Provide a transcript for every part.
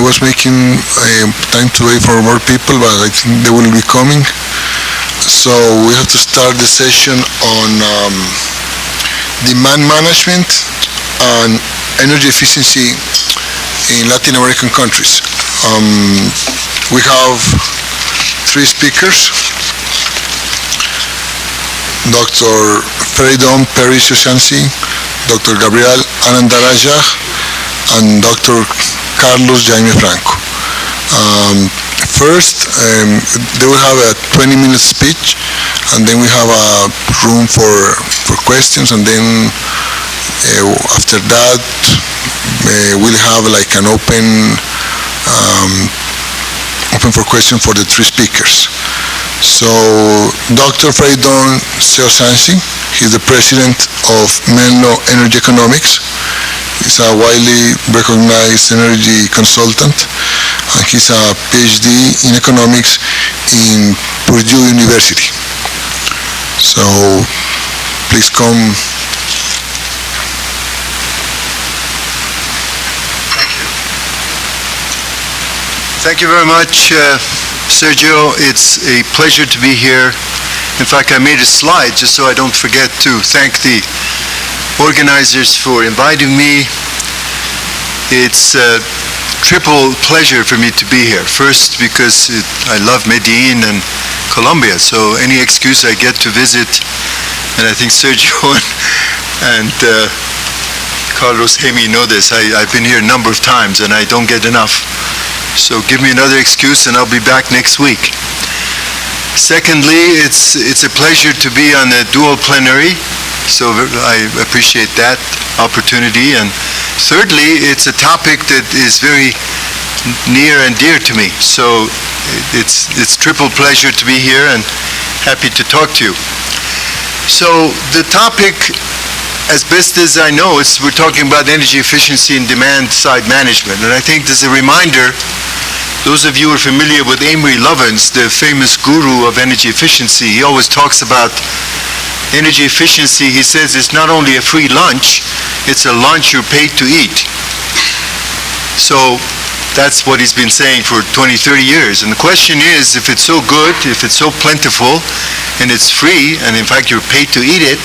was making time to wait for more people, but I think they will be coming. So we have to start the session on demand management and energy efficiency in Latin American countries. We have three speakers: Dr. Feridun Perry Sioshansi, Dr. Gabrial Anandarajah, and Dr. Carlos Jaime Franco. First, they will have a 20-minute speech, and then we have a room for questions, and then after that, we'll have like an open for question for the three speakers. So, Dr. Feridun Sioshansi, he's the president of Menlo Energy Economics. He's a widely recognized energy consultant, and he's a PhD in economics in Purdue University. So, please come. Thank you very much, Sergio. It's a pleasure to be here. In fact, I made a slide just so I don't forget to thank the organizers for inviting me. It's a triple pleasure for me to be here. First, because I love Medellin and Colombia, so any excuse I get to visit, and I think Sergio and Carlos Jaime know this. I've been here a number of times and I don't get enough. So give me another excuse and I'll be back next week. Secondly, it's a pleasure to be on the dual plenary, so I appreciate that opportunity. And thirdly, it's a topic that is very near and dear to me. So it's triple pleasure to be here and happy to talk to you. So the topic, as best as I know, we're talking about energy efficiency and demand side management. And I think there's a reminder. Those of you who are familiar with Amory Lovins, the famous guru of energy efficiency, he always talks about energy efficiency. He says it's not only a free lunch, it's a lunch you're paid to eat. So that's what he's been saying for 20, 30 years. And the question is, if it's so good, if it's so plentiful, and it's free, and in fact you're paid to eat it,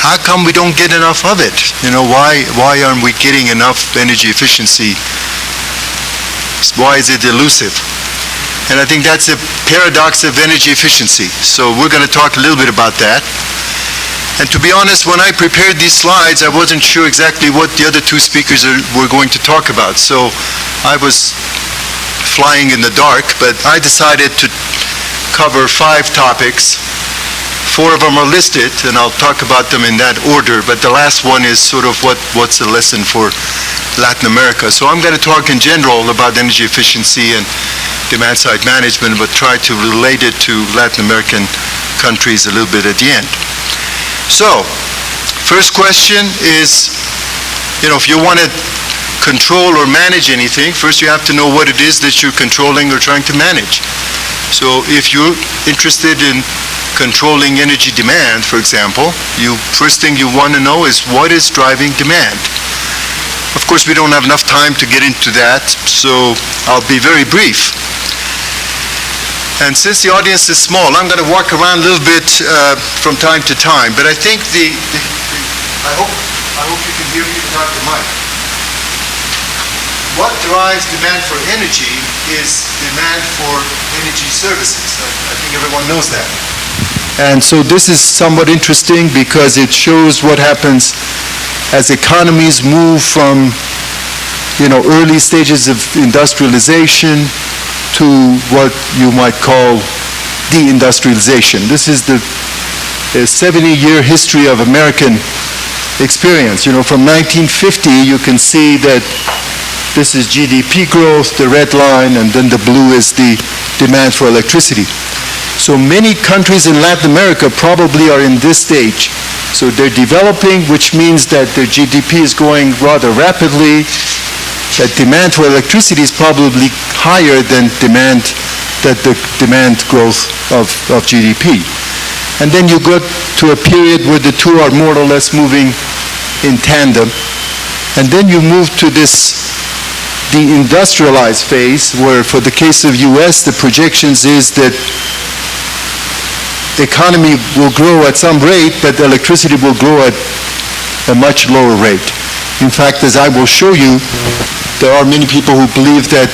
how come we don't get enough of it? You know, why aren't we getting enough energy efficiency? Why is it elusive? And I think that's a paradox of energy efficiency. So we're going to talk a little bit about that. And to be honest, when I prepared these slides, I wasn't sure exactly what the other two speakers were going to talk about. So I was flying in the dark, but I decided to cover 5 topics. 4 of them are listed, and I'll talk about them in that order, but the last one is sort of what's the lesson for Latin America. So I'm going to talk in general about energy efficiency and demand side management, but try to relate it to Latin American countries a little bit at the end. So, first question is, if you want to control or manage anything, first you have to know what it is that you're controlling or trying to manage. So if you're interested in controlling energy demand, for example, first thing you want to know is what is driving demand. Of course, we don't have enough time to get into that, so I'll be very brief. And since the audience is small, I'm going to walk around a little bit from time to time, but I think I hope you can hear me without the mic. What drives demand for energy is demand for energy services. I think everyone knows that. And so this is somewhat interesting because it shows what happens as economies move from, early stages of industrialization to what you might call deindustrialization. This is the 70-year history of American experience. From 1950, you can see that this is GDP growth, the red line, and then the blue is the demand for electricity. So many countries in Latin America probably are in this stage. So they're developing, which means that their GDP is growing rather rapidly, that demand for electricity is probably higher than the demand growth of GDP. And then you go to a period where the two are more or less moving in tandem. And then you move to this the industrialized phase, where for the case of US, the projections is that the economy will grow at some rate, but electricity will grow at a much lower rate. In fact, as I will show you, there are many people who believe that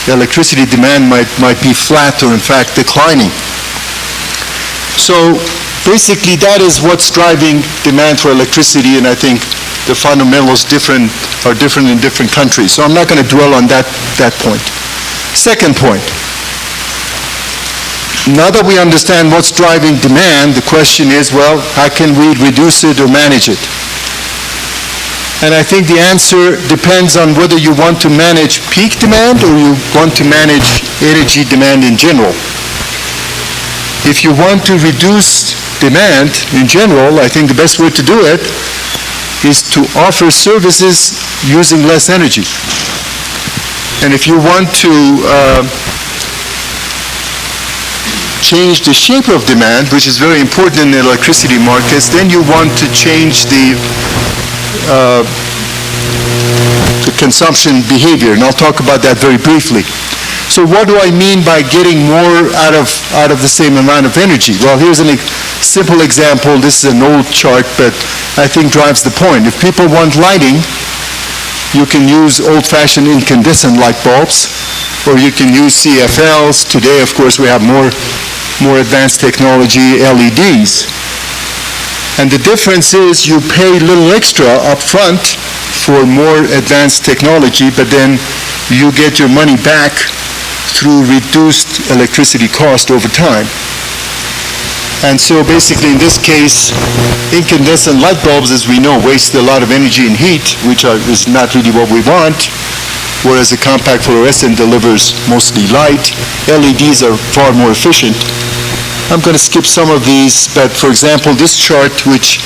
electricity demand might be flat or in fact declining. So basically that is what's driving demand for electricity, and I think the fundamentals are different in different countries. So I'm not going to dwell on that point. Second point. Now that we understand what's driving demand, the question is, well, how can we reduce it or manage it? And I think the answer depends on whether you want to manage peak demand or you want to manage energy demand in general. If you want to reduce demand in general, I think the best way to do it is to offer services using less energy. And if you want to change the shape of demand, which is very important in the electricity markets, then you want to change the consumption behavior, and I'll talk about that very briefly. So what do I mean by getting more out of the same amount of energy? Well, here's a simple example. This is an old chart, but I think drives the point. If people want lighting, you can use old-fashioned incandescent light bulbs, or you can use CFLs. Today, of course, we have more advanced technology, LEDs. And the difference is you pay a little extra up front for more advanced technology, but then you get your money back through reduced electricity cost over time. And so basically in this case, incandescent light bulbs, as we know, waste a lot of energy and heat, which is not really what we want, whereas a compact fluorescent delivers mostly light. LEDs are far more efficient. I'm going to skip some of these, but for example, this chart, which,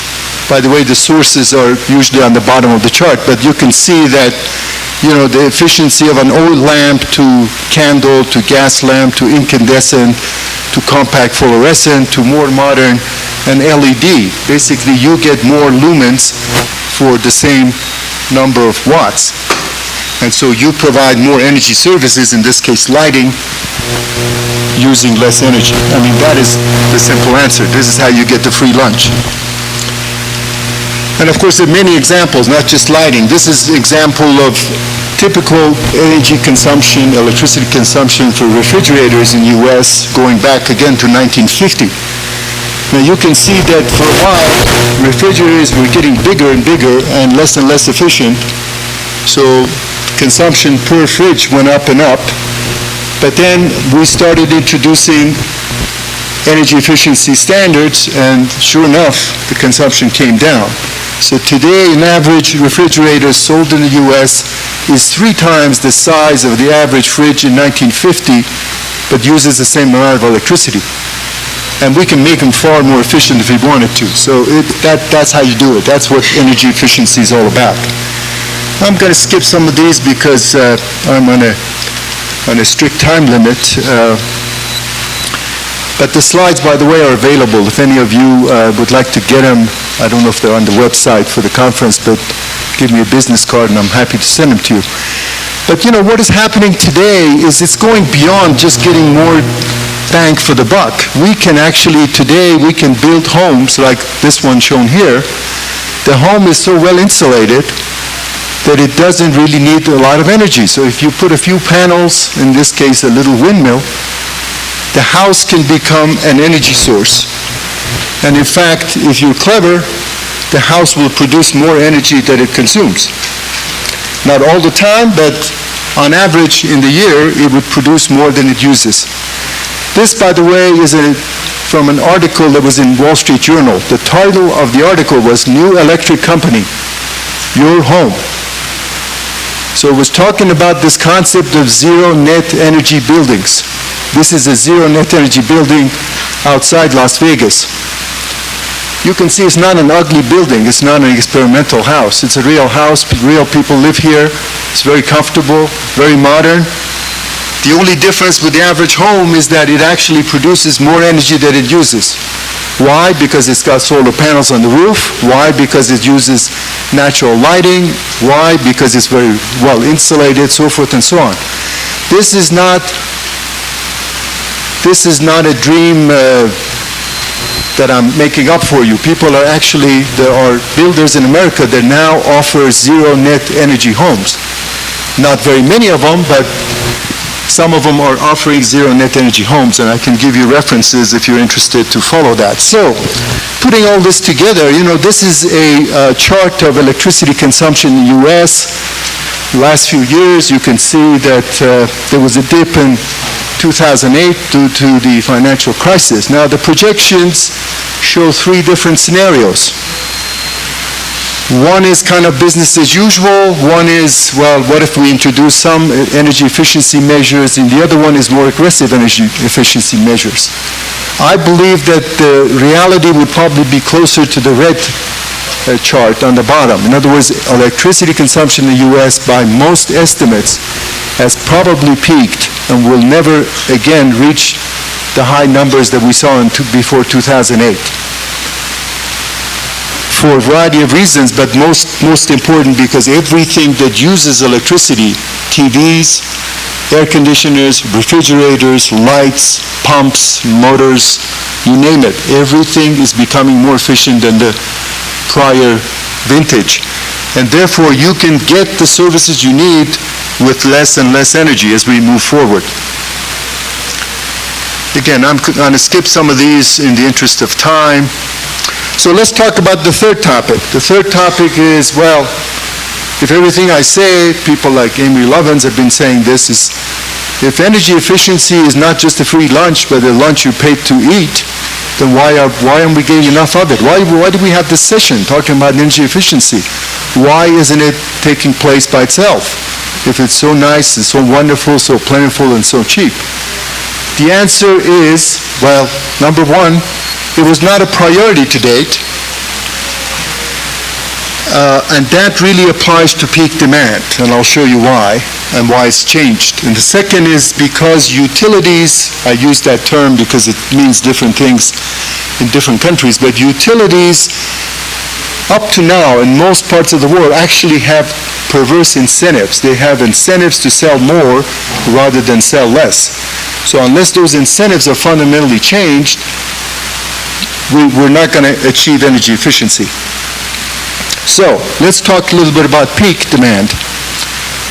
by the way, the sources are usually on the bottom of the chart, but you can see that, you know, the efficiency of an oil lamp to candle to gas lamp to incandescent to compact fluorescent to more modern an LED. Basically, you get more lumens for the same number of watts. And so you provide more energy services, in this case lighting, using less energy. I mean, that is the simple answer. This is how you get the free lunch. And of course, there are many examples, not just lighting. This is an example of typical energy consumption, electricity consumption for refrigerators in the US going back again to 1950. Now you can see that for a while, refrigerators were getting bigger and bigger and less efficient. So consumption per fridge went up and up. But then we started introducing energy efficiency standards, and sure enough, the consumption came down. So today, an average refrigerator sold in the US is 3 times the size of the average fridge in 1950, but uses the same amount of electricity. And we can make them far more efficient if we wanted to. So that's how you do it. That's what energy efficiency is all about. I'm going to skip some of these because I'm on a strict time limit. But the slides, by the way, are available. If any of you would like to get them, I don't know if they're on the website for the conference, but give me a business card and I'm happy to send them to you. But you know, what is happening today is it's going beyond just getting more bang for the buck. We can actually, today, we can build homes like this one shown here. The home is so well insulated that it doesn't really need a lot of energy. So if you put a few panels, in this case a little windmill, the house can become an energy source. And in fact, if you're clever, the house will produce more energy than it consumes. Not all the time, but on average in the year, it would produce more than it uses. This, by the way, is from an article that was in Wall Street Journal. The title of the article was New Electric Company, Your Home. So it was talking about this concept of zero net energy buildings. This is a zero net energy building outside Las Vegas. You can see it's not an ugly building. It's not an experimental house. It's a real house. Real people live here. It's very comfortable, very modern. The only difference with the average home is that it actually produces more energy than it uses. Why? Because it's got solar panels on the roof. Why? Because it uses natural lighting. Why? Because it's very well insulated, so forth and so on. This is not a dream that I'm making up for you. People are actually, there are builders in America that now offer zero net energy homes. Not very many of them, but some of them are offering zero net energy homes, and I can give you references if you're interested to follow that. So, putting all this together, this is a chart of electricity consumption in the U.S. Last few years, you can see that there was a dip in 2008 due to the financial crisis. Now, the projections show three different scenarios. One is kind of business as usual. One is, well, what if we introduce some energy efficiency measures? And the other one is more aggressive energy efficiency measures. I believe that the reality would probably be closer to the red chart on the bottom. In other words, electricity consumption in the U.S. by most estimates has probably peaked and will never again reach the high numbers that we saw before 2008. For a variety of reasons, but most important because everything that uses electricity, TVs, air conditioners, refrigerators, lights, pumps, motors, you name it, everything is becoming more efficient than the prior vintage. And therefore, you can get the services you need with less and less energy as we move forward. Again, I'm going to skip some of these in the interest of time. So let's talk about the third topic. The third topic is, well, if everything I say, people like Amy Lovins have been saying this, is if energy efficiency is not just a free lunch, but a lunch you paid to eat, then why aren't we getting enough of it? Why do we have this session talking about energy efficiency? Why isn't it taking place by itself? If it's so nice and so wonderful, so plentiful and so cheap. The answer is, well, number one, it was not a priority to date, and that really applies to peak demand, and I'll show you why and why it's changed. And the second is because utilities, I use that term because it means different things in different countries, but utilities up to now in most parts of the world actually have perverse incentives. They have incentives to sell more rather than sell less. So unless those incentives are fundamentally changed, we're not going to achieve energy efficiency. So let's talk a little bit about peak demand.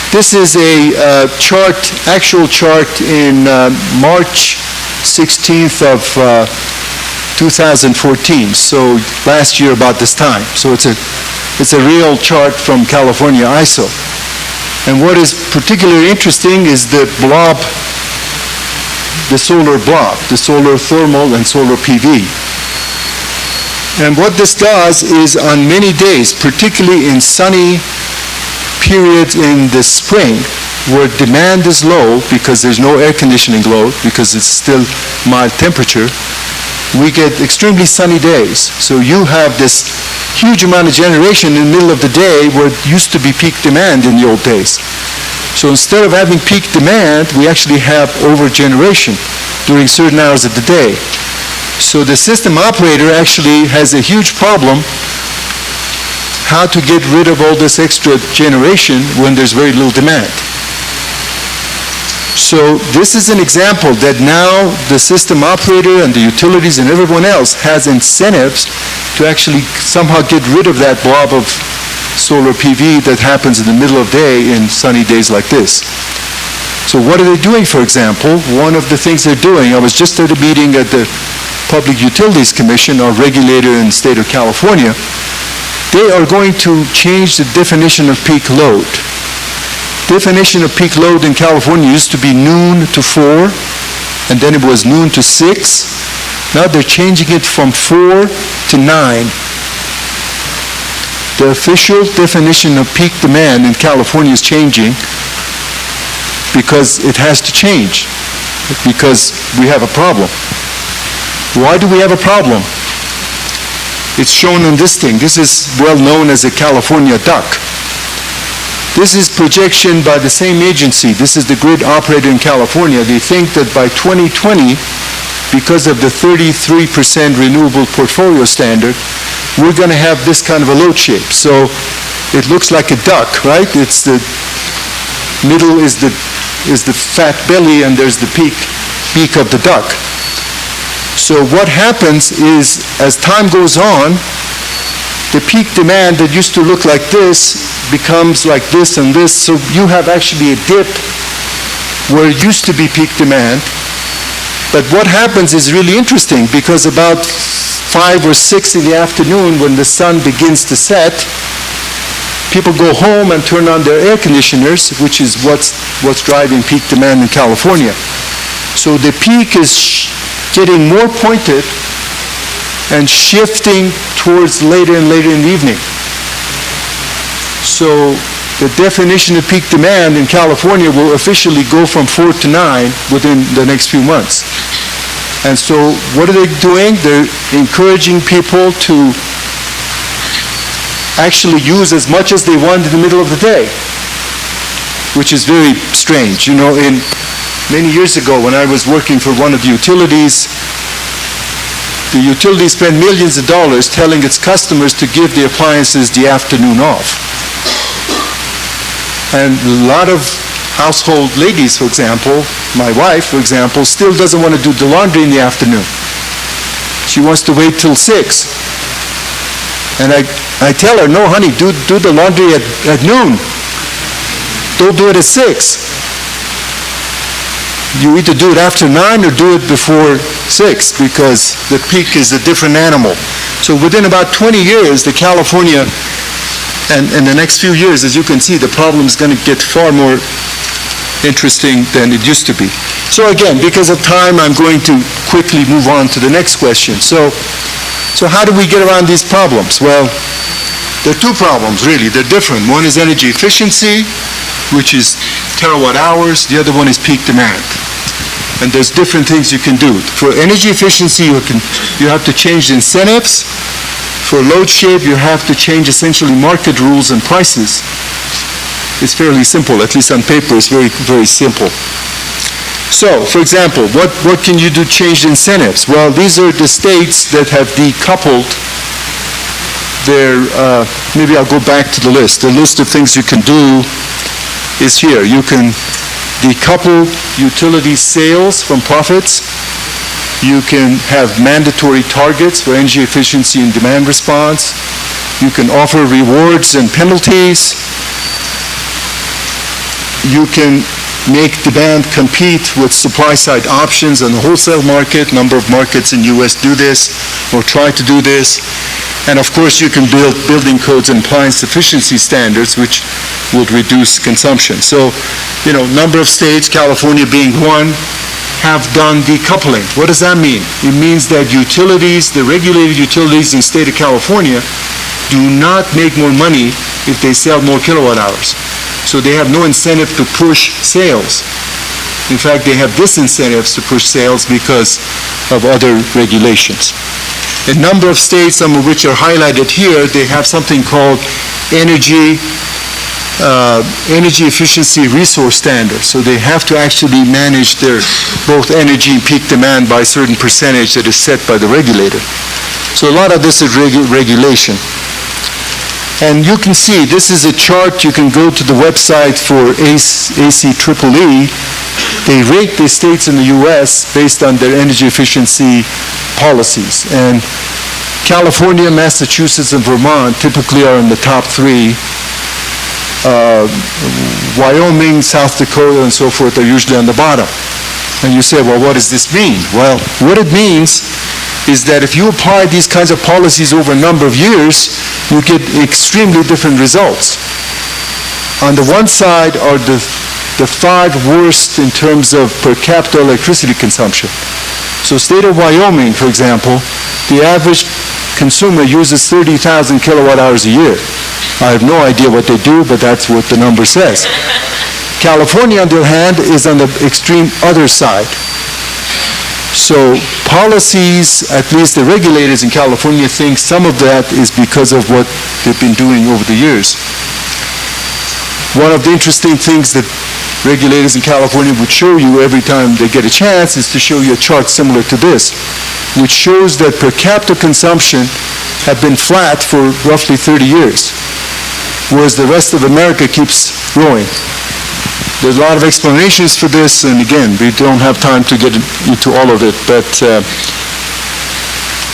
This is a actual chart in March 16th of 2014, so last year about this time. So it's a real chart from California ISO. And what is particularly interesting is the blob, the solar blob, the solar thermal and solar PV. And what this does is on many days, particularly in sunny periods in the spring, where demand is low because there's no air conditioning load, because it's still mild temperature, we get extremely sunny days. So you have this huge amount of generation in the middle of the day where it used to be peak demand in the old days. So instead of having peak demand, we actually have over-generation during certain hours of the day. So the system operator actually has a huge problem how to get rid of all this extra generation when there's very little demand. So this is an example that now the system operator and the utilities and everyone else has incentives to actually somehow get rid of that blob of solar PV that happens in the middle of the day in sunny days like this. So what are they doing, for example? One of the things they're doing, I was just at a meeting at the Public Utilities Commission, our regulator in the state of California. They are going to change the definition of peak load. Definition of peak load in California used to be noon to 4, and then it was noon to 6. Now they're changing it from 4 to 9. The official definition of peak demand in California is changing because it has to change, because we have a problem. Why do we have a problem? It's shown on this thing. This is well known as a California duck. This is projection by the same agency. This is the grid operator in California. They think that by 2020, because of the 33% renewable portfolio standard, we're going to have this kind of a load shape. So it looks like a duck, right? It's the middle is the fat belly, and there's the beak of the duck. So what happens is, as time goes on, the peak demand that used to look like this becomes like this and this. So you have actually a dip where it used to be peak demand. But what happens is really interesting, because about 5 or 6 in the afternoon, when the sun begins to set, people go home and turn on their air conditioners, which is what's driving peak demand in California. So the peak is getting more pointed and shifting towards later and later in the evening. So the definition of peak demand in California will officially go from 4 to 9 within the next few months. And so what are they doing? They're encouraging people to actually use as much as they want in the middle of the day, which is very strange. You know, many years ago when I was working for one of the utilities spent millions of dollars telling its customers to give the appliances the afternoon off. And a lot of household ladies, for example, my wife, for example, still doesn't want to do the laundry in the afternoon. She wants to wait till 6. And I tell her, no, honey, do the laundry at noon. Don't do it at 6. You either do it after 9 or do it before 6, because the peak is a different animal. So within about 20 years, the California, and in the next few years, as you can see, the problem is going to get far more interesting than it used to be. So again, because of time, I'm going to quickly move on to the next question. So how do we get around these problems? Well, there are two problems, really. They're different. One is energy efficiency, which is terawatt hours. The other one is peak demand. And there's different things you can do. For energy efficiency, you have to change the incentives. For load shape, you have to change essentially market rules and prices. It's fairly simple, at least on paper. It's very, very simple. So, for example, what can you do to change the incentives? Well, these are the states that have decoupled their, maybe I'll go back to the list. The list of things you can do is here. You can decouple utility sales from profits. You can have mandatory targets for energy efficiency and demand response. You can offer rewards and penalties. You can make demand compete with supply-side options on the wholesale market. A number of markets in the U.S. do this or try to do this. And of course, you can build building codes and appliance efficiency standards, which would reduce consumption. So, you know, number of states, California being one, have done decoupling. What does that mean? It means that utilities, the regulated utilities in the state of California, do not make more money if they sell more kilowatt hours. So they have no incentive to push sales. In fact, they have disincentives to push sales because of other regulations. A number of states, some of which are highlighted here, they have something called energy efficiency resource standards. So they have to actually manage their both energy and peak demand by a certain percentage that is set by the regulator. So a lot of this is regulation. And you can see, this is a chart. You can go to the website for ACEEE. They rate the states in the U.S. based on their energy efficiency policies. And California, Massachusetts, and Vermont typically are in the top 3. Wyoming, South Dakota, and so forth are usually on the bottom. And you say, well, what does this mean? Well, what it means is that if you apply these kinds of policies over a number of years, you get extremely different results. On the one side are the 5 worst in terms of per capita electricity consumption. So state of Wyoming, for example, the average consumer uses 30,000 kilowatt hours a year. I have no idea what they do, but that's what the number says. California, on the other hand, is on the extreme other side. So policies, at least the regulators in California, think some of that is because of what they've been doing over the years. one of the interesting things that regulators in California would show you every time they get a chance is to show you a chart similar to this, which shows that per capita consumption have been flat for roughly 30 years, whereas the rest of America keeps growing. There's a lot of explanations for this, and again, we don't have time to get into all of it, but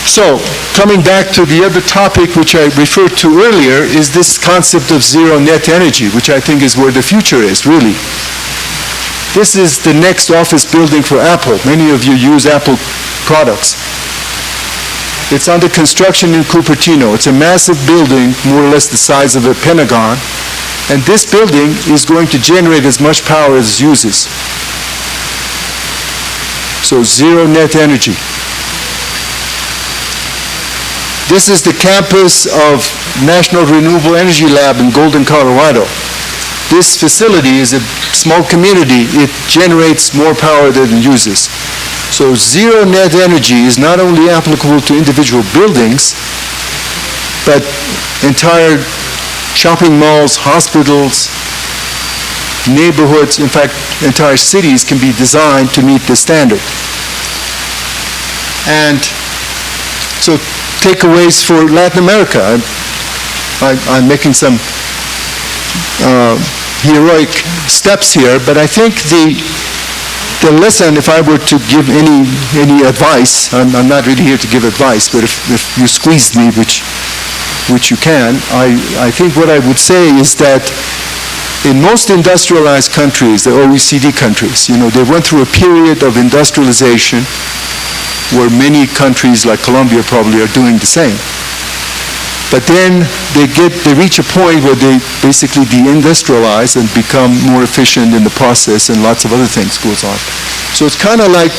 so, coming back to the other topic which I referred to earlier is this concept of zero net energy, which I think is where the future is, really. This is the next office building for Apple. Many of you use Apple products. It's under construction in Cupertino. It's a massive building, more or less the size of a Pentagon, and this building is going to generate as much power as it uses. So, zero net energy. This is the campus of National Renewable Energy Lab in Golden, Colorado. This facility is a small community. It generates more power than it uses. So zero net energy is not only applicable to individual buildings, but entire shopping malls, hospitals, neighborhoods, in fact, entire cities can be designed to meet this standard. And so takeaways for Latin America. I'm making some heroic steps here, but I think the lesson, if I were to give any advice, I'm not really here to give advice, but if you squeeze me, which you can, I think what I would say is that in most industrialized countries, the OECD countries, they went through a period of industrialization where many countries like Colombia probably are doing the same. But then they reach a point where they basically deindustrialize and become more efficient in the process, and lots of other things goes on. So it's kind of like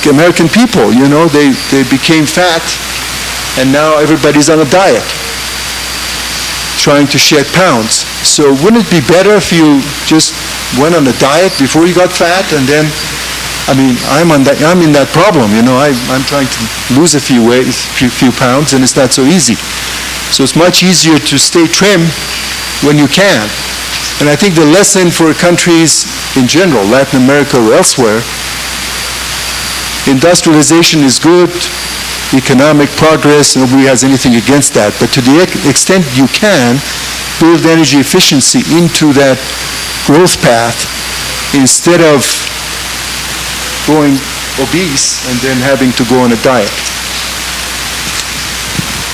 American people, they became fat, and now everybody's on a diet, trying to shed pounds. So wouldn't it be better if you just went on a diet before you got fat, and then I'm in that problem, I'm trying to lose a few pounds, and it's not so easy. So it's much easier to stay trim when you can. And I think the lesson for countries in general, Latin America or elsewhere, industrialization is good, economic progress, nobody has anything against that, but to the extent you can, build energy efficiency into that growth path instead of going obese and then having to go on a diet.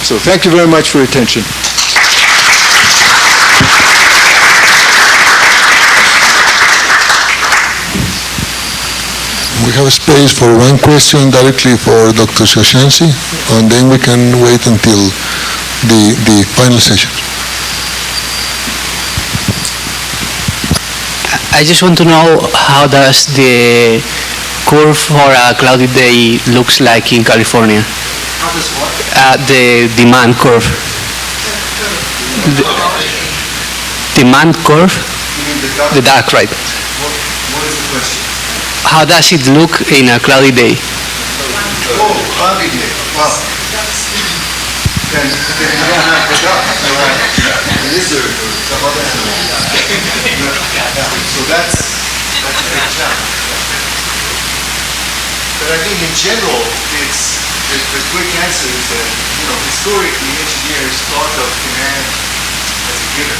So thank you very much for your attention. We have a space for one question directly for Dr. Sioshansi, and then we can wait until the final session. I just want to know, how does the curve for a cloudy day looks like in California? How does what? The demand curve. The demand curve? You mean the dark? The dark, right. What is the question? How does it look in a cloudy day? Oh, cloudy day. Wow. Then you don't have the dark. You have a lizard or some other animal. So that's a big challenge. But I think in general, the quick answer is that, historically engineers thought of demand as a given.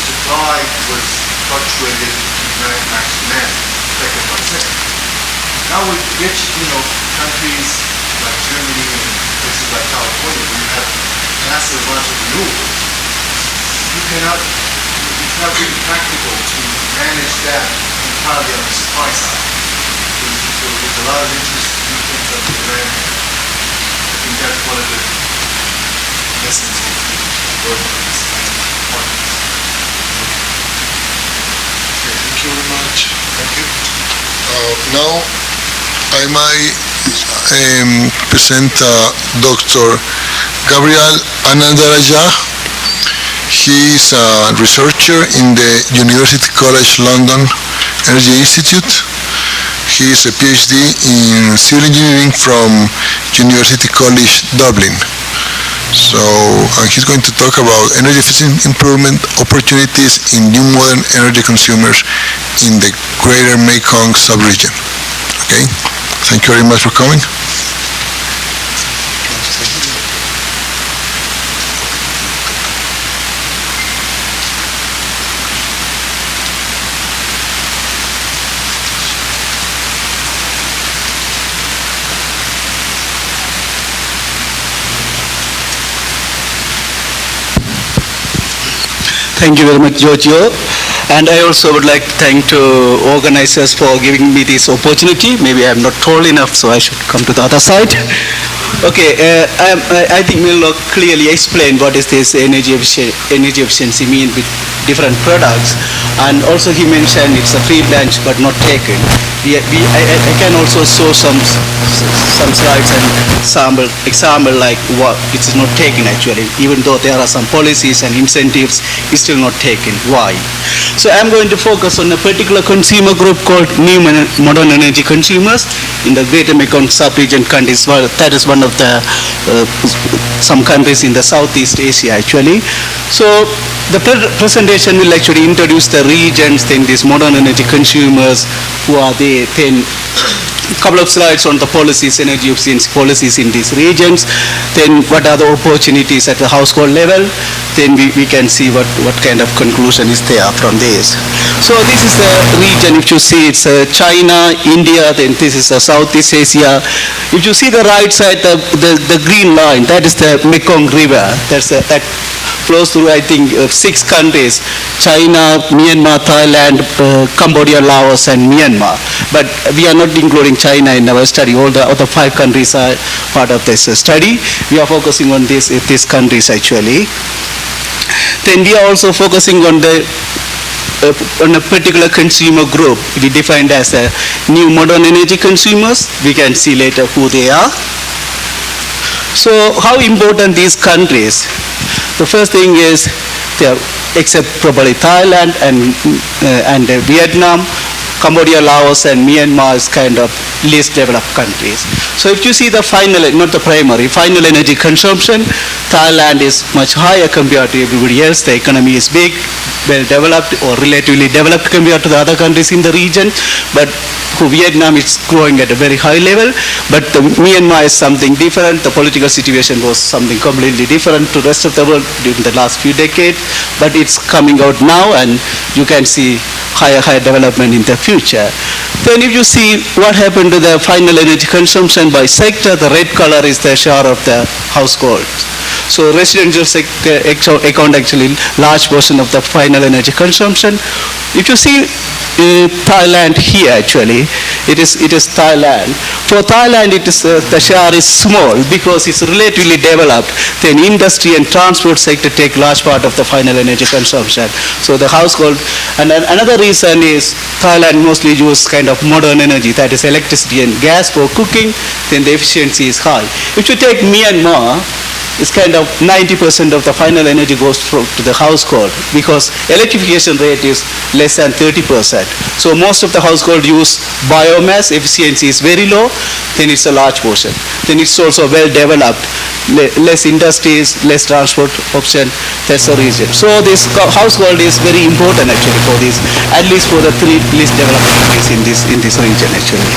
Supply was fluctuated to max demand, second by second. Now with rich, countries like Germany and places like California, where you have massive amounts of renewables, it's not really practical to manage that entirely on the supply side. So there's a lot of interest to do things on the demand. I think that's one of the lessons of work on this partners. Okay, thank you very much. Thank you. Now, I might present Dr. Gabrial Anandarajah. He is a researcher in the University College London Energy Institute. He is a PhD in civil engineering from University College Dublin. So he's going to talk about energy efficiency improvement opportunities in new modern energy consumers in the greater Mekong sub-region. Okay, thank you very much for coming. Thank you very much, Giorgio. And I also would like to thank to organizers for giving me this opportunity. Maybe I'm not tall enough, so I should come to the other side. Okay, I think Milo clearly explained what is this energy efficiency mean with different products. And also he mentioned it's a free lunch but not taken. I can also show some slides and example like what it's not taken actually. Even though there are some policies and incentives, it's still not taken. Why? So I'm going to focus on a particular consumer group called new modern energy consumers in the Greater Mekong sub-region countries. Well, that is one of the some countries in the Southeast Asia actually. So the presentation will actually introduce the regions, then these modern energy consumers, who are they, then a couple of slides on the policies, energy efficiency policies in these regions, then what are the opportunities at the household level, then we can see what kind of conclusion is there from this. So this is the region, if you see it's China, India, then this is Southeast Asia. If you see the right side, the green line, that is the Mekong River, that flows through, I think, 6 countries: China, Myanmar, Thailand, Cambodia, Laos, and Myanmar. But we are not including China in our study. All the other 5 countries are part of this study. We are focusing on these countries actually. Then we are also focusing on a particular consumer group we defined as a new modern energy consumers. We can see later who they are. So how important these countries? The first thing is, except probably Thailand and Vietnam, Cambodia, Laos, and Myanmar is kind of least developed countries. So if you see the final, not the primary, final energy consumption, Thailand is much higher compared to everybody else. The economy is big, well developed or relatively developed compared to the other countries in the region. But Vietnam is growing at a very high level, but Myanmar is something different. The political situation was something completely different to the rest of the world during the last few decades, but it's coming out now and you can see higher development in the future. Then if you see what happened to the final energy consumption by sector, the red color is the share of the households. So residential sector account actually large portion of the final energy consumption. If you see Thailand here actually, it is Thailand. For Thailand, it is the share is small because it's relatively developed. Then industry and transport sector take large part of the final energy consumption. So the household, and another reason is Thailand mostly use kind of modern energy, that is electricity and gas for cooking. Then the efficiency is high. If you take Myanmar, it's kind of 90% of the final energy goes to the household because electrification rate is less than 30%. So most of the household use biomass, efficiency is very low, then it's a large portion. Then it's also well developed, less industries, less transport option, that's the reason. So this household is very important actually for this, at least for the 3 least developed countries in this region actually.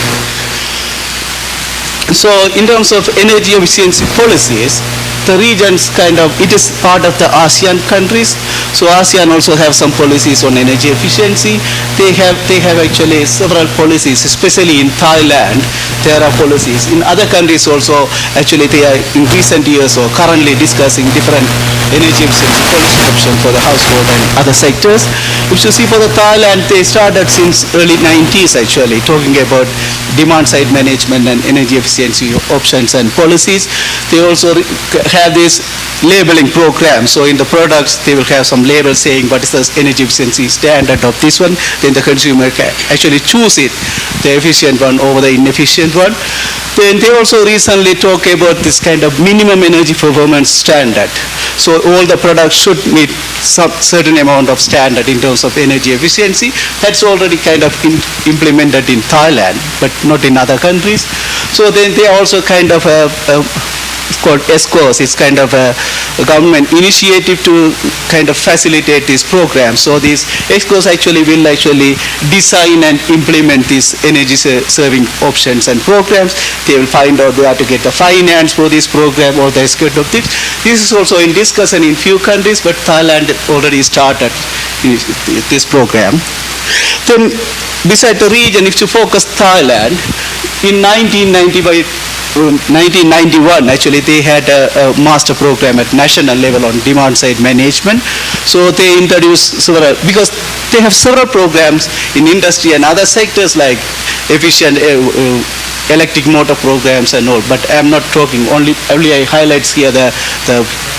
So in terms of energy efficiency policies, the regions it is part of the ASEAN countries. So ASEAN also have some policies on energy efficiency. They have actually several policies, especially in Thailand, there are policies. In other countries also, actually they are in recent years or currently discussing different energy efficiency policy options for the household and other sectors. If you see for the Thailand, they started since early 90s actually, talking about demand side management and energy efficiency options and policies. They also have this labeling program. So in the products, they will have some labels saying what is the energy efficiency standard of this one. Then the consumer can actually choose it, the efficient one over the inefficient one. Then they also recently talk about this kind of minimum energy performance standard. So all the products should meet some certain amount of standard in terms of energy efficiency. That's already kind of implemented in Thailand, but not in other countries. So then they also kind of called ESCOs. It's kind of a government initiative to kind of facilitate this program. So these ESCOs actually will design and implement these energy saving options and programs. They will find out where to get the finance for this program or the kind of things. This is also in discussion in few countries, but Thailand already started this program. Then beside the region, if you focus Thailand, in 1991, actually, they had a master program at national level on demand side management. So they introduced several, because they have several programs in industry and other sectors like efficient electric motor programs and all, but I'm not talking, only I highlights here the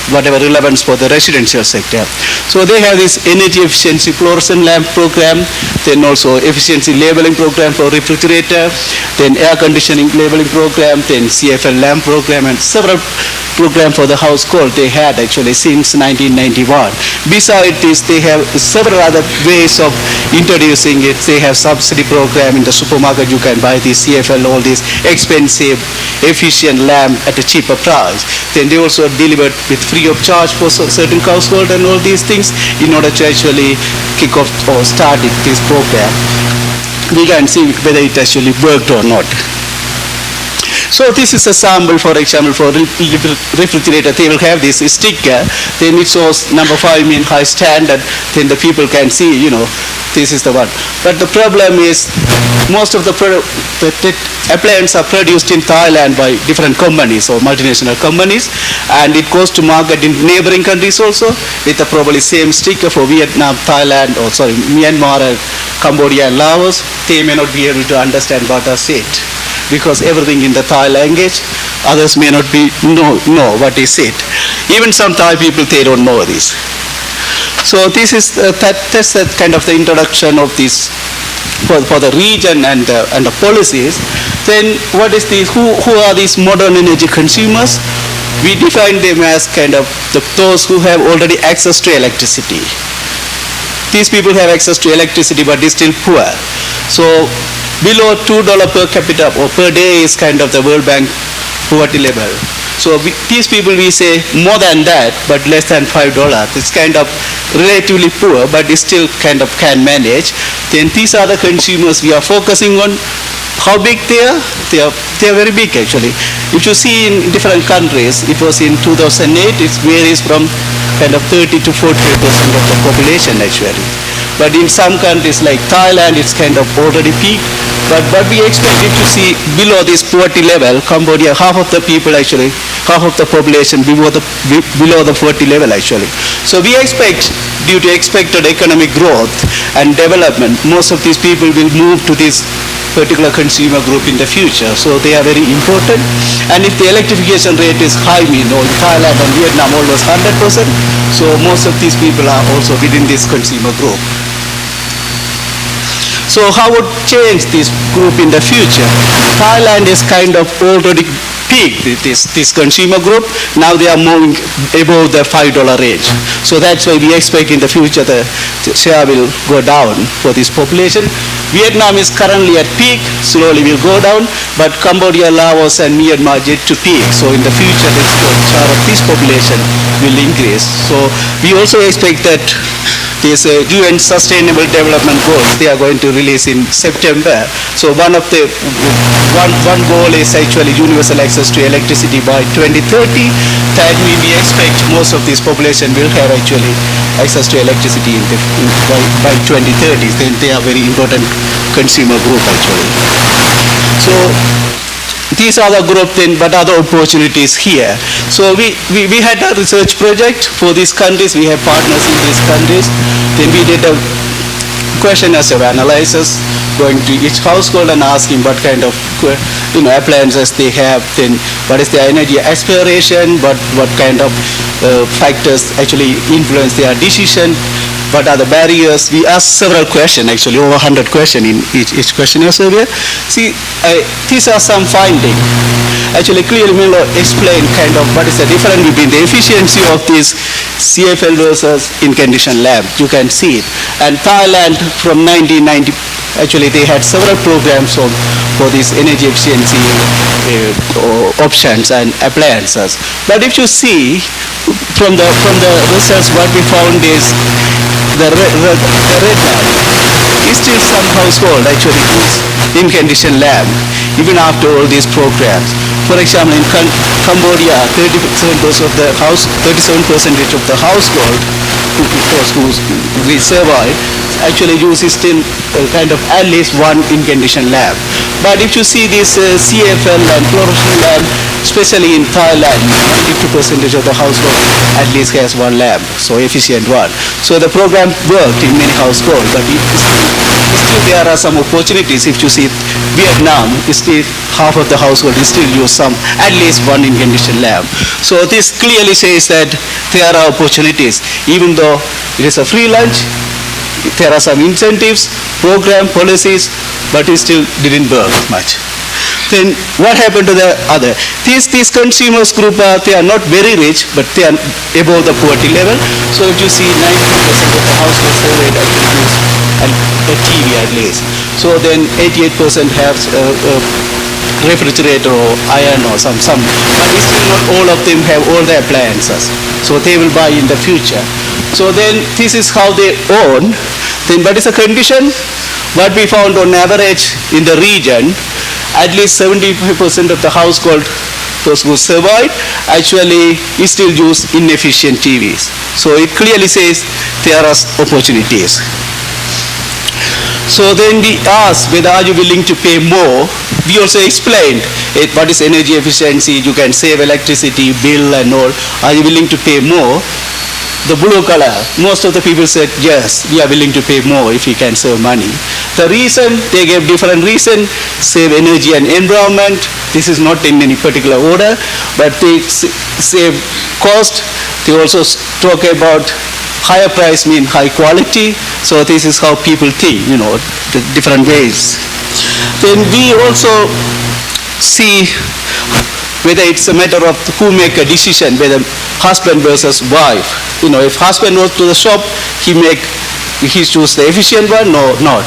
whatever relevance for the residential sector. So they have this energy efficiency fluorescent lamp program, then also efficiency labeling program for refrigerator, then air conditioning labeling program, then CFL lamp program, and several program for the household they had actually since 1991. Besides this, they have several other ways of introducing it. They have subsidy program in the supermarket. You can buy this CFL, all these expensive, efficient lamp at a cheaper price. Then they also delivered with free of charge for certain household and all these things in order to actually kick off or start this program. We can see whether it actually worked or not. So this is a sample, for example, for refrigerator. They will have this sticker, then it shows number 5 mean high standard, then the people can see, this is the one. But the problem is most of the appliances are produced in Thailand by different companies or multinational companies, and it goes to market in neighboring countries also with the probably same sticker for Vietnam, Thailand, Myanmar, Cambodia and Laos. They may not be able to understand what I said, because everything in the Thai language, others may not know what is it. Even some Thai people, they don't know this. So this is that's kind of the introduction of this for the region and the policies. Then what is this? Who are these modern energy consumers? We define them as kind of those who have already access to electricity. These people have access to electricity, but they're still poor. So below $2 per capita or per day is kind of the World Bank poverty level. So these people, we say more than that, but less than $5. It's kind of relatively poor, but it still kind of can manage. Then these are the consumers we are focusing on. How big they are? They are very big actually. If you see in different countries, it was in 2008, it varies from kind of 30 to 40% of the population actually. But in some countries like Thailand, it's kind of already peaked. But what we expect it to see below this poverty level, Cambodia, half of the people actually, half of the population below the poverty level actually. So we expect, due to expected economic growth and development, most of these people will move to this particular consumer group in the future. So they are very important. And if the electrification rate is high, in Thailand and Vietnam almost 100%, so most of these people are also within this consumer group. So how would change this group in the future? Thailand is kind of already peaked, this consumer group. Now they are moving above the $5 range. So that's why we expect in the future the share will go down for this population. Vietnam is currently at peak, slowly will go down, but Cambodia, Laos and Myanmar yet to peak. So in the future the share of this population will increase. So we also expect that these UN Sustainable Development Goals, they are going to release in September. So one goal is actually universal access to electricity by 2030. That we expect most of this population will have actually access to electricity by 2030. Then they are very important consumer group actually. So these are the group then, but other opportunities here. So we had a research project for these countries. We have partners in these countries. Then we did a questionnaire analysis, going to each household and asking what kind of appliances they have, then what is their energy aspiration, what kind of factors actually influence their decision, what are the barriers. We asked several questions, actually over 100 questions in each questionnaire survey. See, these are some findings. Actually, clearly Milo explained kind of what is the difference between the efficiency of this CFL versus in-condition lamp. You can see it. And Thailand from 1990 actually they had several programs for these energy efficiency options and appliances. But if you see from the results, what we found is the red lamp is still some household actually use in-condition lamp even after all these programs. For example, in Cambodia, 37% of the household who we survive actually uses still kind of at least one in-condition lamp. But if you see this CFL and fluorescent lamp, especially in Thailand, 92% of the household at least has one lamp, so efficient one. So the program worked in many households, but still there are some opportunities. If you see Vietnam, still half of the household still use some at least one in-condition lamp. So this clearly says that there are opportunities, even though it is a free lunch. There are some incentives, program, policies, but it still didn't work much. Then what happened to the other? These consumers group, they are not very rich, but they are above the poverty level. So if you see 90% of the households surveyed actually use a TV at least. So then 88% have refrigerator or iron or some, but still not all of them have all the appliances. So they will buy in the future. So then this is how they own. Then what is the condition? What we found on average in the region, at least 75% of the household, those who survived, actually still use inefficient TVs. So it clearly says there are opportunities. So then we asked whether are you willing to pay more. We also explained what is energy efficiency, you can save electricity, bill and all. Are you willing to pay more? The blue color, most of the people said yes, we are willing to pay more if we can save money. The reason, they gave different reason, save energy and environment. This is not in any particular order, but they save cost. They also talk about higher price mean high quality. So this is how people think, the different ways. Then we also see whether it's a matter of who make a decision, whether husband versus wife. If husband goes to the shop, he choose the efficient one or not.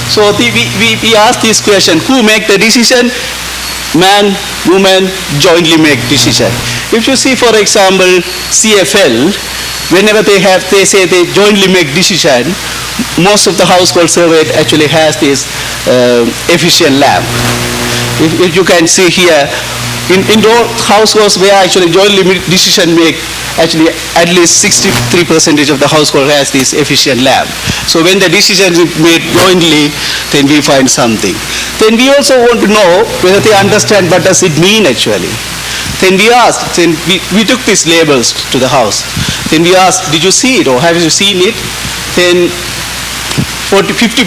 So we ask this question, who make the decision? Man, woman jointly make decision. If you see, for example, CFL, whenever they say they jointly make decision, most of the household surveyed actually has this efficient lamp. If you can see here, in those households where actually jointly decision make, actually at least 63% of the household has this efficient lamp. So when the decision is made jointly, then we find something. Then we also want to know whether they understand what does it mean actually. Then we asked, then we took these labels to the house. Then we asked, did you see it or have you seen it? Then 54%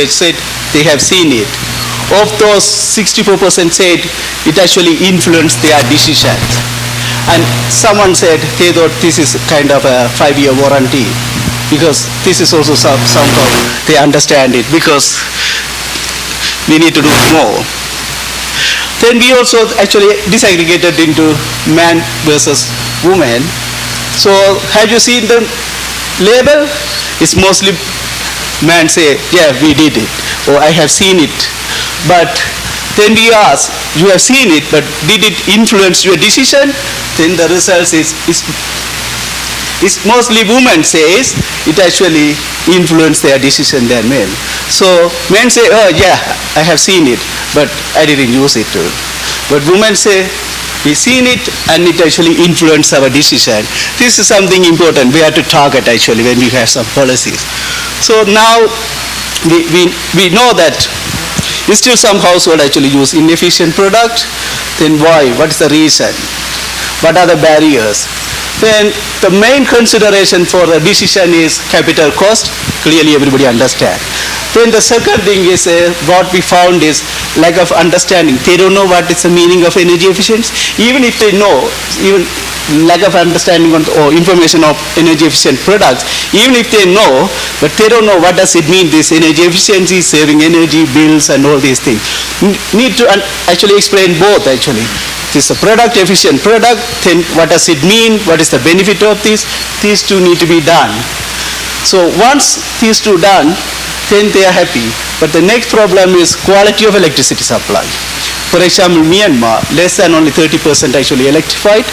said they have seen it. Of those, 64% said it actually influenced their decisions. And someone said they thought this is kind of a 5-year warranty, because this is also somehow they understand it, because we need to do more. Then we also actually disaggregated into man versus woman. So have you seen the label? It's mostly man say, yeah, we did it, or I have seen it. But then we ask, you have seen it, but did it influence your decision? Then the result is mostly women says it actually influenced their decision than men. So men say, oh yeah, I have seen it, but I didn't use it too. But women say, we seen it and it actually influenced our decision. This is something important we have to target actually when we have some policies. So now we know that still some household actually use inefficient product. Then why? What is the reason? What are the barriers? Then the main consideration for the decision is capital cost. Clearly everybody understand. Then the second thing is what we found is lack of understanding. They don't know what is the meaning of energy efficiency. Even if they know, even lack of understanding or information of energy efficient products, even if they know, but they don't know what does it mean, this energy efficiency, saving energy, bills and all these things. Need to actually explain both actually. This is a product, efficient product, then what does it mean, what is the benefit of this? These two need to be done. So once these two done, then they are happy. But the next problem is quality of electricity supply. For example, Myanmar, less than only 30% actually electrified,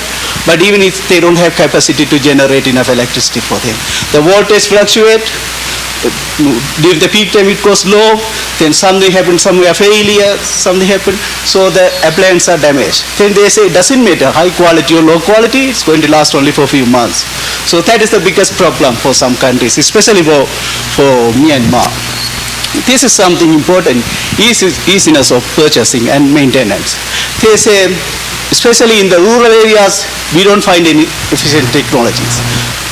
but even if they don't have capacity to generate enough electricity for them. The voltage fluctuate, during the peak time it goes low, then something happened, somewhere failure, something happened, so the appliances are damaged. Then they say it doesn't matter, high quality or low quality, it's going to last only for a few months. So that is the biggest problem for some countries, especially for Myanmar. This is something important, easiness of purchasing and maintenance. They say, especially in the rural areas, we don't find any efficient technologies.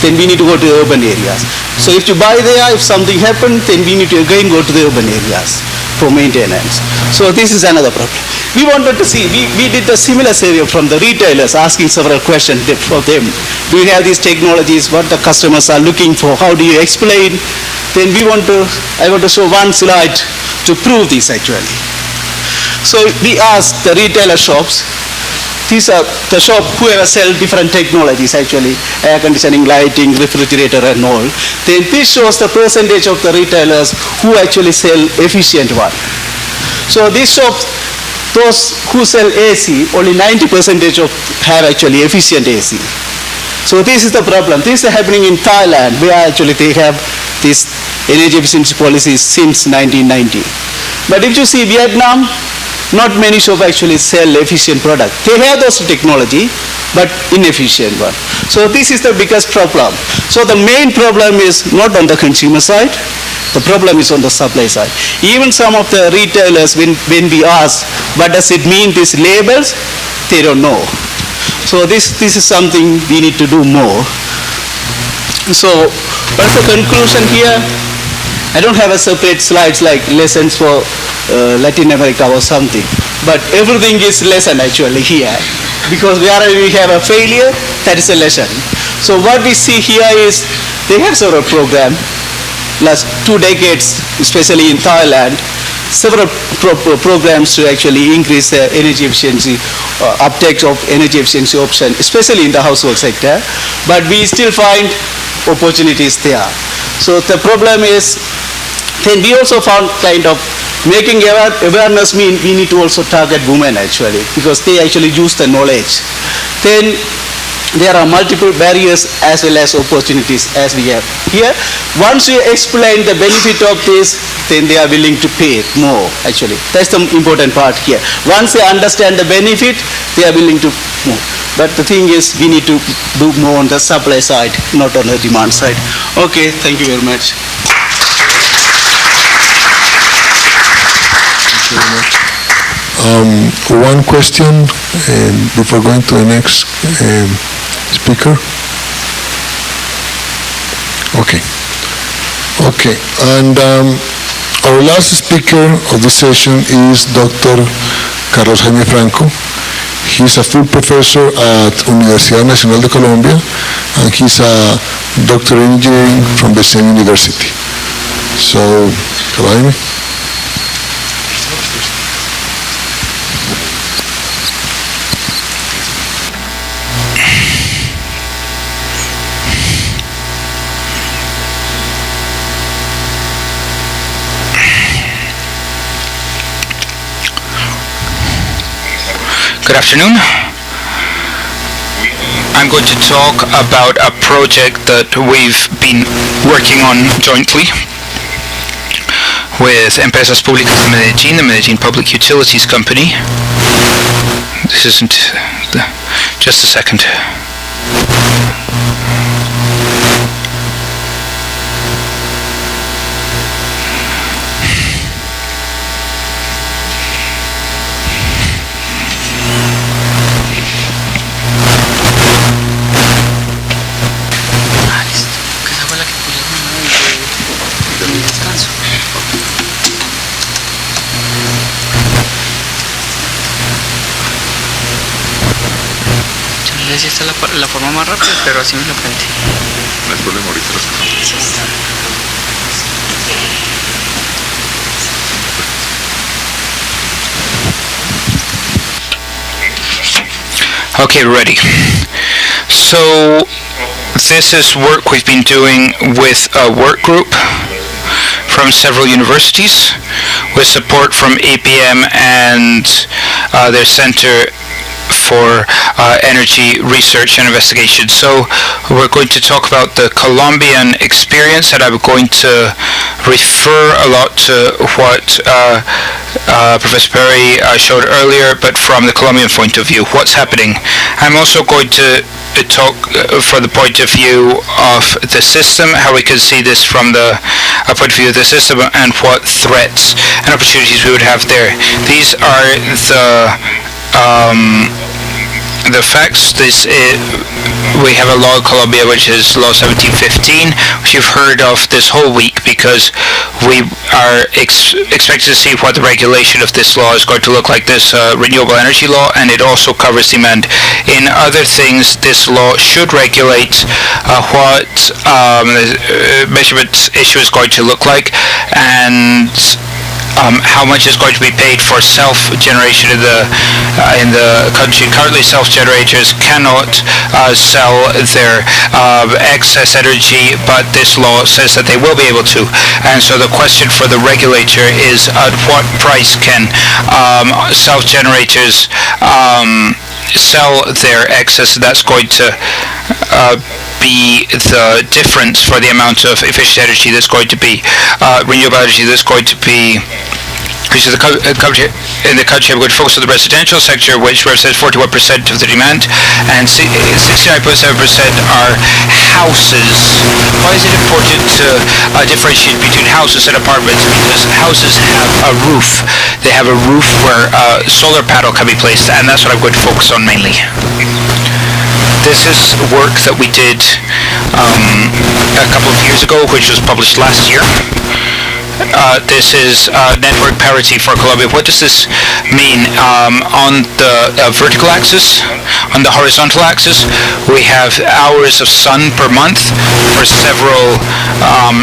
Then we need to go to the urban areas. So if you buy there, if something happened, then we need to again go to the urban areas for maintenance. So this is another problem. We wanted to see, we did a similar survey from the retailers, asking several questions for them. Do you have these technologies? What the customers are looking for? How do you explain? Then I want to show one slide to prove this actually. So we asked the retailer shops, these are the shop whoever sell different technologies actually, air conditioning, lighting, refrigerator and all. Then this shows the percentage of the retailers who actually sell efficient one. So these shops, those who sell AC, only 90% of have actually efficient AC. So this is the problem. This is happening in Thailand, where actually they have this energy efficiency policies since 1990. But if you see Vietnam, not many shops actually sell efficient product. They have those technology, but inefficient one. So this is the biggest problem. So the main problem is not on the consumer side, the problem is on the supply side. Even some of the retailers, when we ask, what does it mean, these labels, they don't know. So this is something we need to do more. So what's the conclusion here? I don't have a separate slides like lessons for Latin America or something, but everything is lesson actually here, because wherever we have a failure, that is a lesson. So what we see here is they have several programs, last 2 decades, especially in Thailand, several programs to actually increase the energy efficiency, uptake of energy efficiency option, especially in the household sector, but we still find opportunities there. So the problem is, then we also found kind of making awareness mean we need to also target women actually, because they actually use the knowledge. Then there are multiple barriers as well as opportunities as we have here. Once you explain the benefit of this, then they are willing to pay more actually. That's the important part here. Once they understand the benefit, they are willing to move. But the thing is, we need to do more on the supply side, not on the demand side. Okay, thank you very much. One question before going to the next speaker. Okay. And our last speaker of the session is Dr. Carlos Jaime Franco. He's a full professor at Universidad Nacional de Colombia, and he's a doctor in engineering from the same university. So, Jaime. Good afternoon. I'm going to talk about a project that we've been working on jointly with Empresas Públicas de Medellín, the Medellín Public Utilities Company. This isn't just a second. Esta es la forma más rápida, pero así me lo planteé. No hay problema, ahorita lo sacamos. Okay, ready. So This is work we've been doing with a work group from several universities with support from APM and their Center for Energy Research and Investigation. So we're going to talk about the Colombian experience, and I'm going to refer a lot to what Professor Perry showed earlier, but from the Colombian point of view, what's happening. I'm also going to talk from the point of view of the system, how we can see this from the point of view of the system, and what threats and opportunities we would have there. These are the facts. We have a law in Colombia, which is Law 1715, which you've heard of this whole week, because we are expected to see what the regulation of this law is going to look like, this renewable energy law, and it also covers demand. In other things, this law should regulate what the measurement issue is going to look like, and how much is going to be paid for self-generation in the country. Currently, self-generators cannot sell their excess energy, but this law says that they will be able to. And so the question for the regulator is, at what price can self-generators sell their excess? That's going to be the difference for the amount of efficient energy that's going to be renewable energy that's going to be. In the country, I'm going to focus on the residential sector, which represents 41% of the demand, and 69.7% are houses. Why is it important to differentiate between houses and apartments? Because houses have a roof. They have a roof where a solar panel can be placed, and that's what I'm going to focus on mainly. This is work that we did a couple of years ago, which was published last year. This is network parity for Colombia. What does this mean? On the vertical axis, on the horizontal axis, we have hours of sun per month for several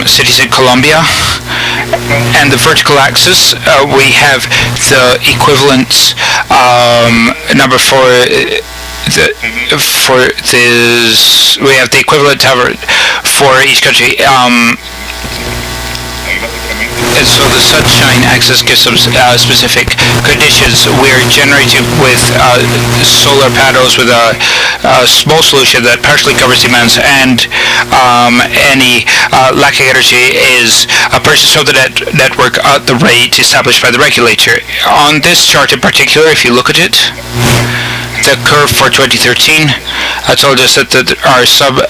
cities in Colombia. And the vertical axis, we have the equivalent number for this. We have the equivalent for each country. And so the sunshine axis gives some specific conditions. We're generating with solar panels with a small solution that partially covers demands, and any lacking energy is purchased from the network at the rate established by the regulator. On this chart in particular, if you look at it, the curve for 2013 told us that there are some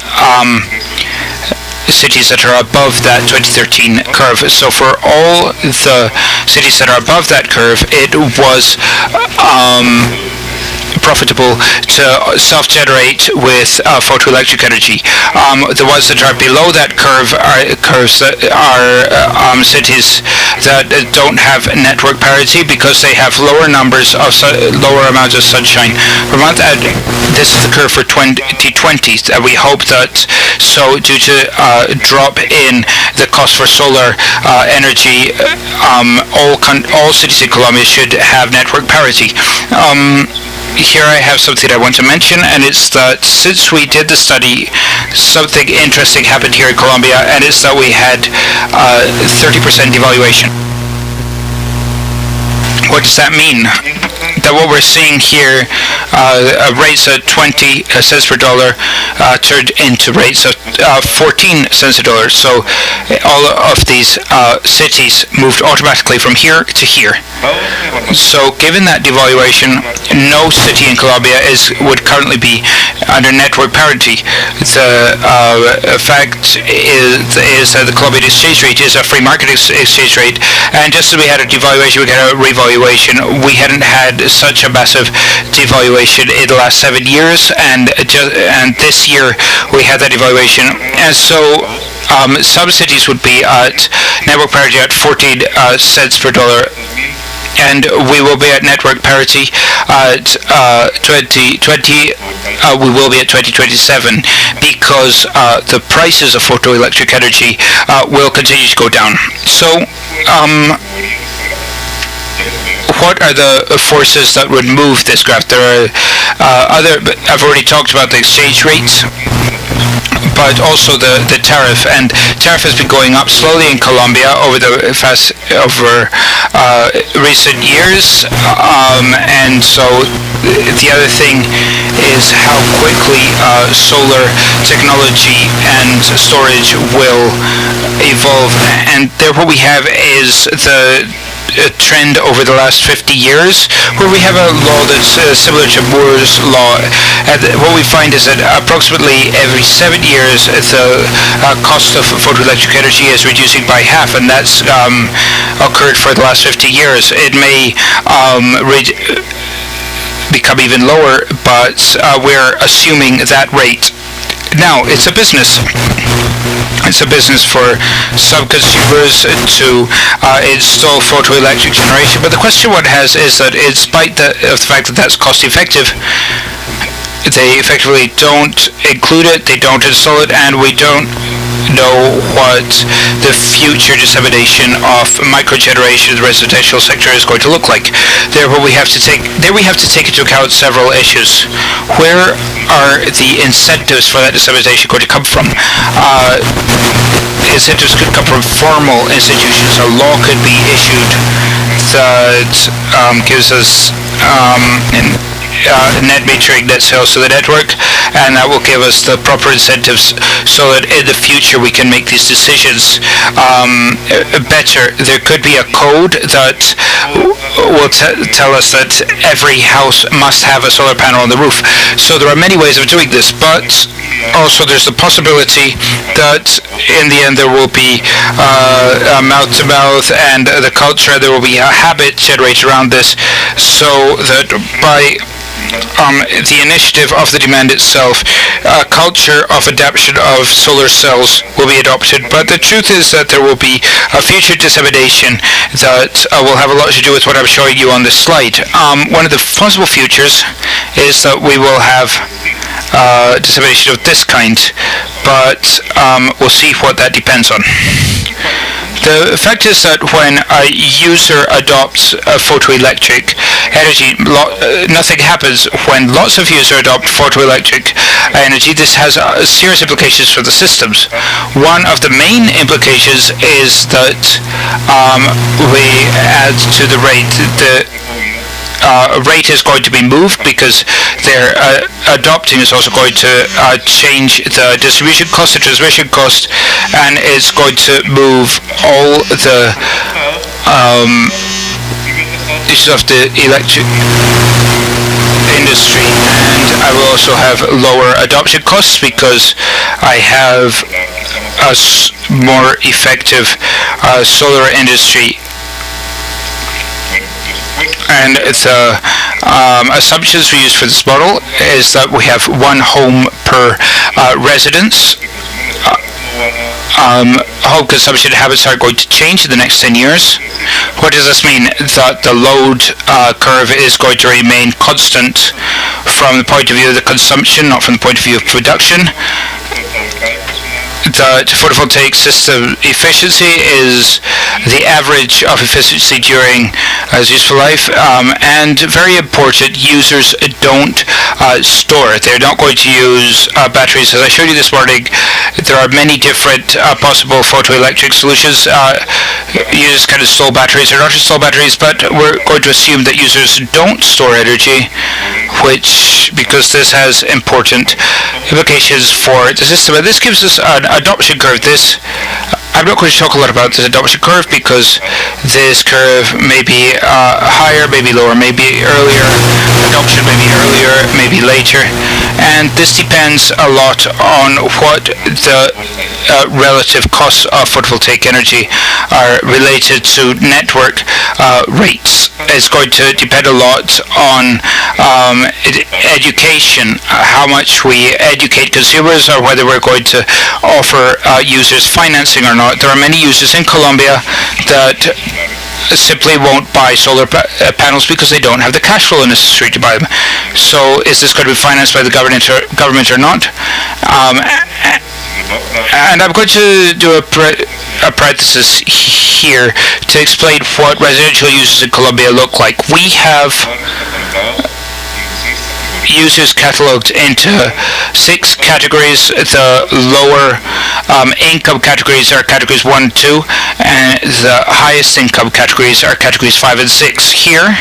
cities that are above that 2013 curve. So for all the cities that are above that curve, it was profitable to self-generate with photoelectric energy. The ones that are below that curve are cities that don't have network parity because they have lower numbers of lower amounts of sunshine per month. And this is the curve for 2020. We hope that due to drop in the cost for solar energy, all cities in Colombia should have network parity. Here I have something I want to mention, and it's that since we did the study, something interesting happened here in Colombia, and it's that we had 30% devaluation. What does that mean? That what we're seeing here, rates at 20 cents per dollar turned into rates of 14 cents a dollar. So all of these cities moved automatically from here to here. So given that devaluation, no city in Colombia would currently be under network parity. The fact is that the Colombian exchange rate is a free market exchange rate, and just as we had a devaluation, we got a revaluation. We hadn't had such a massive devaluation in the last 7 years, and this year we had that devaluation. And so some cities would be at network parity at 14 cents per dollar, and we will be at network parity at 2020. We will be at 2027 because the prices of photoelectric energy will continue to go down. So what are the forces that would move this graph? There are I've already talked about the exchange rates, but also the tariff. And tariff has been going up slowly in Colombia over recent years. And so the other thing is how quickly solar technology and storage will evolve. And there what we have is the trend over the last 50 years where we have a law that's similar to Moore's law. And what we find is that approximately every 7 years the cost of photoelectric energy is reducing by half, and that's occurred for the last 50 years. It may become even lower, but we're assuming that rate. Now, it's a business. It's a business for some consumers to install photoelectric generation, but the question one has is that in spite of the fact that that's cost effective, they effectively don't include it, they don't install it, and we don't know what the future dissemination of microgeneration in the residential sector is going to look like. Therefore, we have to take into account several issues. Where are the incentives for that dissemination going to come from? Incentives could come from formal institutions. A law could be issued that gives us net metering, net sales to the network, and that will give us the proper incentives so that in the future we can make these decisions better. There could be a code that will tell us that every house must have a solar panel on the roof. So there are many ways of doing this, but also there's the possibility that in the end there will be mouth-to-mouth and the culture, there will be a habit generated around this, so that by the initiative of the demand itself, a culture of adoption of solar cells will be adopted. But the truth is that there will be a future dissemination that will have a lot to do with what I'm showing you on this slide. One of the possible futures is that we will have dissemination of this kind, but we'll see what that depends on. The fact is that when a user adopts photoelectric energy, nothing happens. When lots of users adopt photoelectric energy, this has serious implications for the systems. One of the main implications is that we add to the rate. The rate is going to be moved because their adopting is also going to change the distribution cost, the transmission cost, and it's going to move all the issues of the electric industry. And I will also have lower adoption costs because I have a more effective solar industry. And the assumptions we use for this model is that we have one home per residence. Home consumption habits are going to change in the next 10 years. What does this mean? That the load curve is going to remain constant from the point of view of the consumption, not from the point of view of production. The photovoltaic system efficiency is the average of efficiency during its useful life, and very important, users don't store. They're not going to use batteries. As I showed you this morning, there are many different possible photoelectric solutions. Users can install batteries or not install batteries, but we're going to assume that users don't store energy, because this has important implications for the system. And this gives us an adoption curve. I'm not going to talk a lot about this adoption curve because this curve may be higher, maybe lower, maybe earlier. Adoption may be earlier, maybe later. And this depends a lot on what the relative costs of photovoltaic energy are related to network rates. It's going to depend a lot on education, how much we educate consumers, or whether we're going to offer users financing or not. There are many users in Colombia that simply won't buy solar panels because they don't have the cash flow necessary to buy them. So is this going to be financed by the government or not? And I'm going to do a parenthesis here to explain what residential users in Colombia look like. We have users cataloged into 6 categories. The lower income categories are categories 1 and 2, and the highest income categories are categories 5 and 6. Here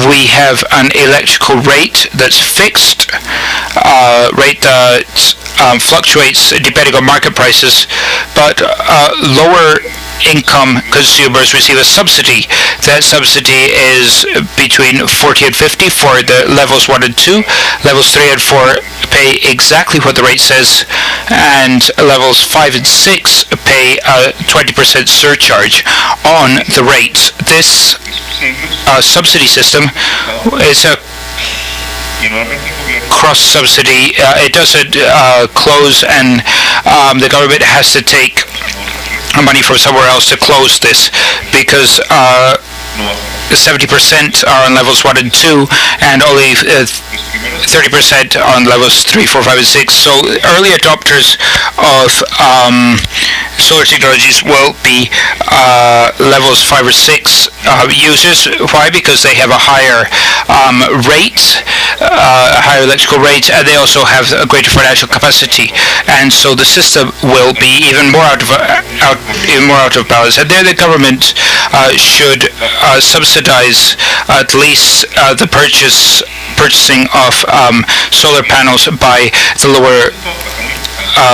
we have an electrical rate that's fixed, rate that fluctuates depending on market prices, but lower income consumers receive a subsidy. That subsidy is between 40 and 50 for the levels 1 and 2. Levels 3 and 4 pay exactly what the rate says, and levels 5 and 6 pay a 20% surcharge on the rate. This subsidy system is a cross-subsidy. It doesn't close, and the government has to take money from somewhere else to close this, because 70% are on levels 1 and 2, and only 30% on levels 3, 4, 5, and 6. So early adopters of solar technologies will be levels 5 or 6 users. Why? Because they have a higher rate, a higher electrical rate, and they also have a greater financial capacity, and so the system will be even more out of balance. And there, the government should subsidize at least the purchasing of solar panels by the lower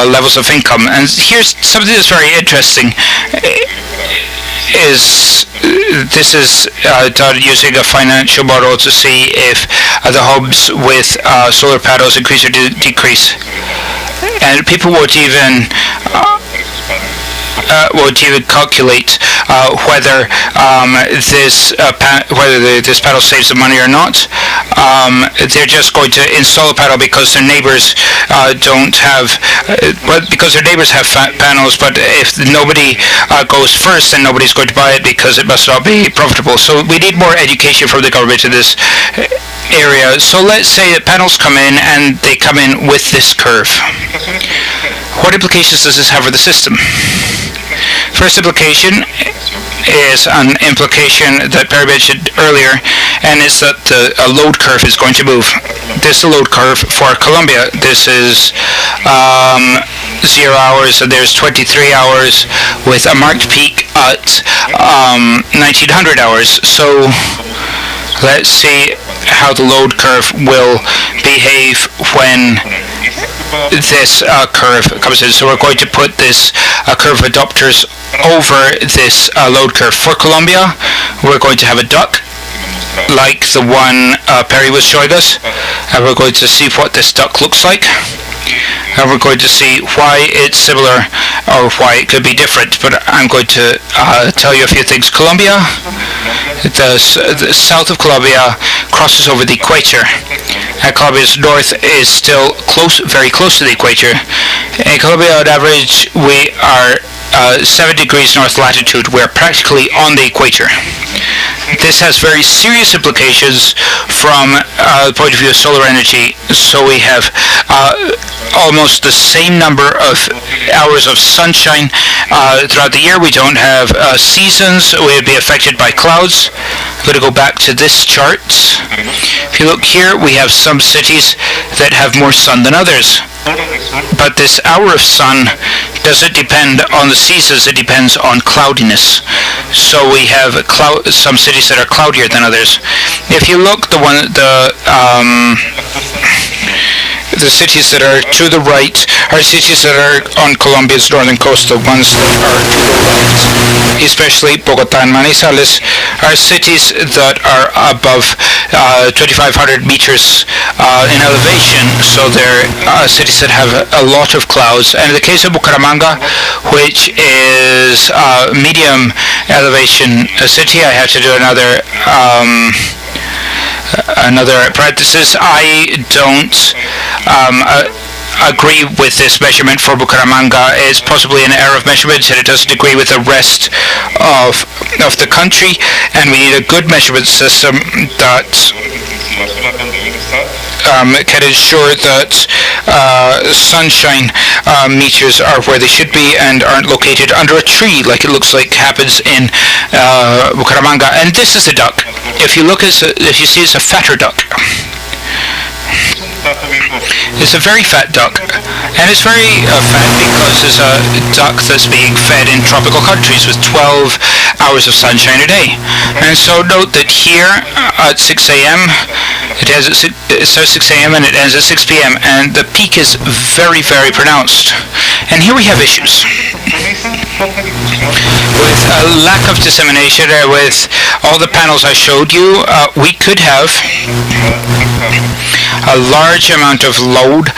levels of income. And here's something that's very interesting. This is done using a financial model to see if the homes with solar panels increase or decrease. And people won't even calculate whether this panel saves them money or not. They're just going to install a panel because their neighbors don't have, because their neighbors have panels. But if nobody goes first, then nobody's going to buy it because it must not be profitable. So we need more education from the government in this area. So let's say that panels come in, and they come in with this curve. What implications does this have for the system? First implication is an implication that Perry mentioned earlier, and it's that a load curve is going to move. This is a load curve for Colombia. This is 0 hours, and there's 23 hours with a marked peak at 1900 hours. So let's see how the load curve will behave when this curve comes in. So we're going to put this curve of adopters over this load curve. For Colombia, we're going to have a duck like the one Perry was showing us, and we're going to see what this duck looks like, and we're going to see why it's similar or why it could be different. But I'm going to tell you a few things. Colombia, the south of Colombia crosses over the equator, and Colombia's north is still very close to the equator. In Colombia, on average, we are 7 degrees north latitude. We're practically on the equator. This has very serious implications from the point of view of solar energy. So we have almost the same number of hours of sunshine throughout the year. We don't have seasons. We would be affected by clouds. I'm going to go back to this chart. If you look here, we have some cities that have more sun than others. But this hour of sun doesn't depend on the seasons, it depends on cloudiness. So we have some cities that are cloudier than others. If you look, the cities that are to the right are cities that are on Colombia's northern coast. The ones that are to the left, especially Bogotá and Manizales, are cities that are above 2,500 meters in elevation. So they're cities that have a lot of clouds. And in the case of Bucaramanga, which is a medium elevation city, I have to do another parenthesis. I don't agree with this measurement for Bucaramanga. It's possibly an error of measurement, and it doesn't agree with the rest of the country, and we need a good measurement system that can ensure that sunshine meters are where they should be and aren't located under a tree like it looks like happens in Bucaramanga. And this is the duck. If you see, it's a fatter duck. It's a very fat duck, and it's very fat because it's a duck that's being fed in tropical countries with 12 hours of sunshine a day. And so note that here at 6 a.m., it starts 6 a.m. and it ends at 6 p.m. and the peak is very, very pronounced. And here we have issues. With a lack of dissemination, with all the panels I showed you, we could have a large amount of load